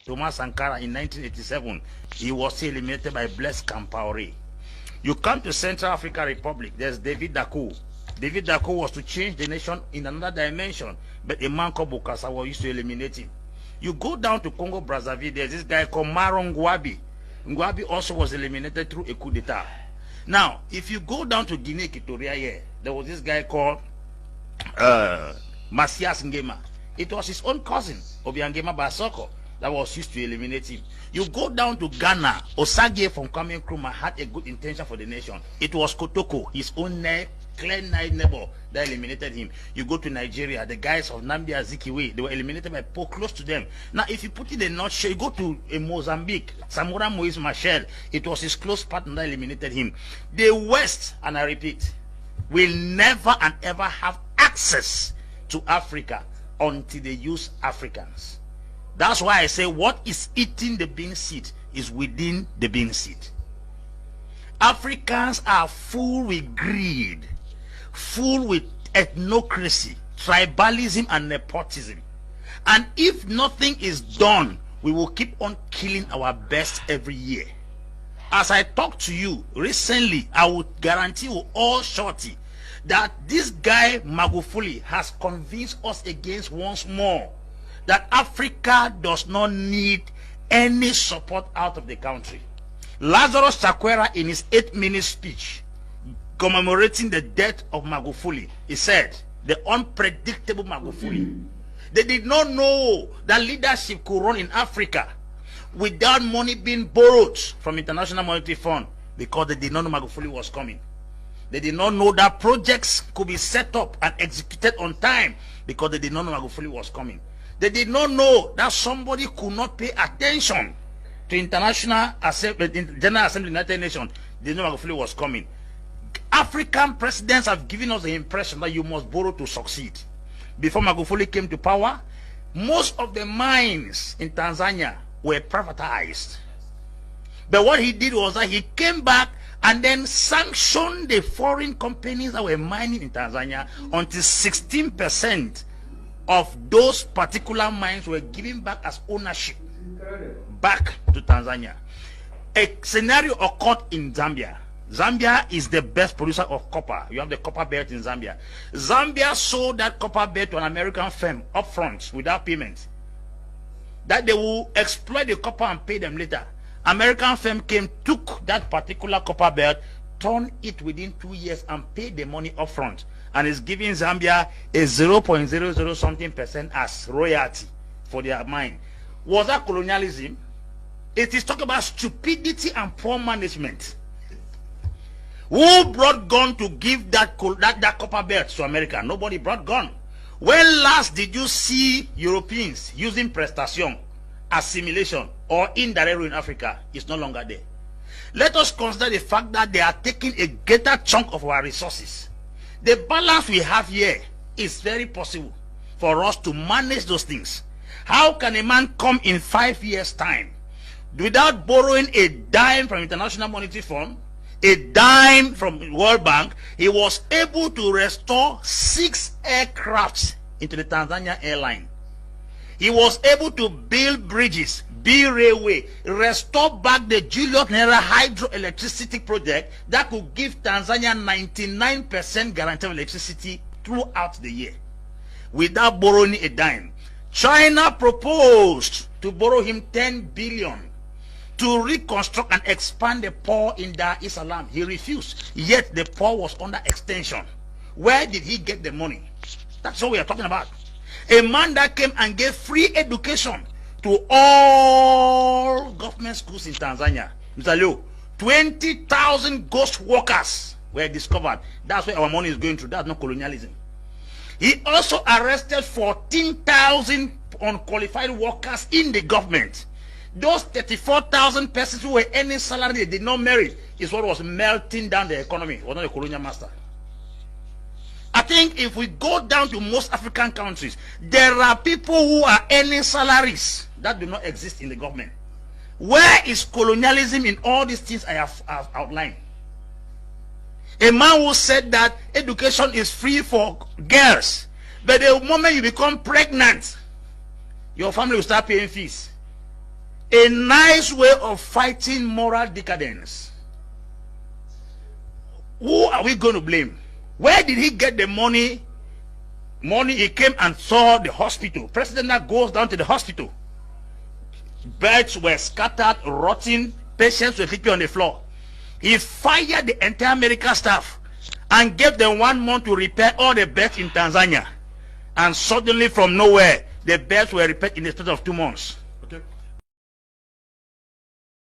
Thomas Sankara in 1987, he was still eliminated by Blaise Compaoré. You come to Central African Republic, there's David Dacko. David Dacko was to change the nation in another dimension, but a man called Bokasawa used to eliminate him. You go down to Congo Brazzaville, there's this guy called Maro Ngouabi. Ngouabi also was eliminated through a coup d'etat. Now, if you go down to Guinea Equatorial here, there was this guy called Masias Ngema. It was his own cousin, Obiangema Basoko, that was used to eliminate him. You go down to Ghana, Osagie from Kwame Nkrumah had a good intention for the nation. It was Kotoko, his own clear neighbor, that eliminated him. You go to Nigeria, the guys of Nnamdi Azikiwe, they were eliminated by Paul close to them. Now, if you put it in a nutshell, you go to Mozambique, Samora Moise Machel, it was his close partner that eliminated him. The West, and I repeat, will never and ever have access to Africa until they use Africans. That's why I say what is eating the bean seed is within the bean seed. Africans are full with greed, full with ethnocracy, tribalism, and nepotism. And if nothing is done, we will keep on killing our best every year. As I talk to you recently, I will guarantee you all shorty that this guy Magufuli has convinced us against once more that Africa does not need any support out of the country. Lazarus Chakwera, in his 8-minute speech commemorating the death of Magufuli, he said, the unpredictable Magufuli. They did not know that leadership could run in Africa without money being borrowed from International Monetary Fund, because they did not know Magufuli was coming. They did not know that projects could be set up and executed on time, because they did not know Magufuli was coming. They did not know that somebody could not pay attention to General Assembly of the United Nations. They did not know Magufuli was coming. African presidents have given us the impression that you must borrow to succeed. Before Magufuli came to power, most of the mines in Tanzania were privatized. But what he did was that he came back and then sanctioned the foreign companies that were mining in Tanzania until 16% of those particular mines were given back as ownership back to Tanzania. A scenario occurred in Zambia. Zambia is the best producer of copper. You have the copper belt in Zambia. Zambia sold that copper belt to an American firm up front without payment, that they will exploit the copper and pay them later. American firm came, took that particular copper belt, turned it within 2 years and paid the money up front, and is giving Zambia a 0.00 something% as royalty for their mine. Was that colonialism? It is talking about stupidity and poor management. Who brought gun to give that copper belt to America? Nobody brought gun. When last did you see Europeans using prestation, assimilation, or indirect rule in Africa? It's no longer there. Let us consider the fact that they are taking a greater chunk of our resources. The balance we have here is very possible for us to manage those things. How can a man come in 5 years' time without borrowing a dime from International Monetary Fund, a dime from World Bank? He was able to restore 6 aircrafts into the Tanzania airline. He was able to build bridges, build railway, restore back the Julius Nyerere hydroelectricity project that could give Tanzania 99% guarantee of electricity throughout the year without borrowing a dime. China proposed to borrow him 10 billion to reconstruct and expand the port in Dar es Salaam. He refused, yet the port was under extension. Where did he get the money? That's what we are talking about. A man that came and gave free education to all government schools in Tanzania. Mr. Leo, 20,000 ghost workers were discovered. That's where our money is going to. That's not colonialism. He also arrested 14,000 unqualified workers in the government. Those 34,000 persons who were earning salary they did not merit is what was melting down the economy. It was not a colonial master. I think if we go down to most African countries, there are people who are earning salaries that do not exist in the government. Where is colonialism in all these things I have outlined? A man who said that education is free for girls, but the moment you become pregnant, your family will start paying fees. A nice way of fighting moral decadence. Who are we going to blame? Where did he get the money? He came and saw the hospital. President now goes down to the hospital. Beds were scattered, rotting. Patients were sleeping on the floor. He fired the entire medical staff and gave them 1 month to repair all the beds in Tanzania. And suddenly from nowhere, the beds were repaired in the space of 2 months.